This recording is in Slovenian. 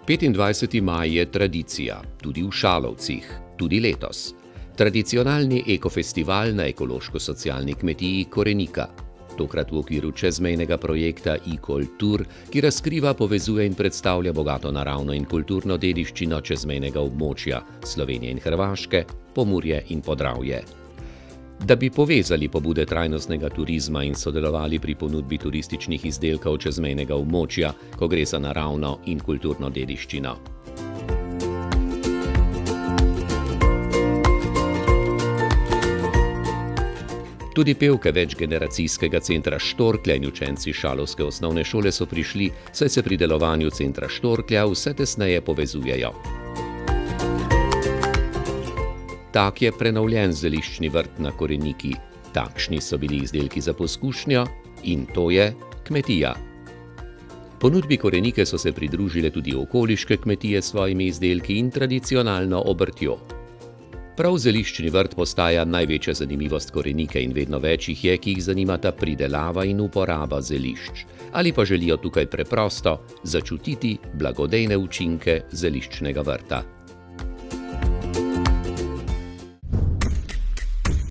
25. maj je tradicija, tudi v Šalovcih, tudi letos. Tradicionalni ekofestival na ekološko-socialni kmetiji Korenika. Tokrat v okviru čezmejnega projekta e-Kultur, ki razkriva, povezuje in predstavlja bogato naravno in kulturno dediščino čezmejnega območja Slovenije in Hrvaške, Pomurje in Podravje. Da bi povezali pobude trajnostnega turizma in sodelovali pri ponudbi turističnih izdelkov čezmejnega območja, ko gre za naravno in kulturno dediščino. Tudi pevke večgeneracijskega centra Štorklja in učenci Šalovske osnovne šole so prišli, saj se pri delovanju centra Štorklja vse tesneje povezujejo. Tak je prenovljen zeliščni vrt na Koreniki. Takšni so bili izdelki za poskušnjo in to je kmetija. Ponudbi Korenike so se pridružile tudi okoliške kmetije s svojimi izdelki in tradicionalno obrtjo. Prav zeliščni vrt postaja največja zanimivost Korenike in vedno več jih je, ki jih zanimata pridelava in uporaba zelišč. Ali pa želijo tukaj preprosto začutiti blagodejne učinke zeliščnega vrta.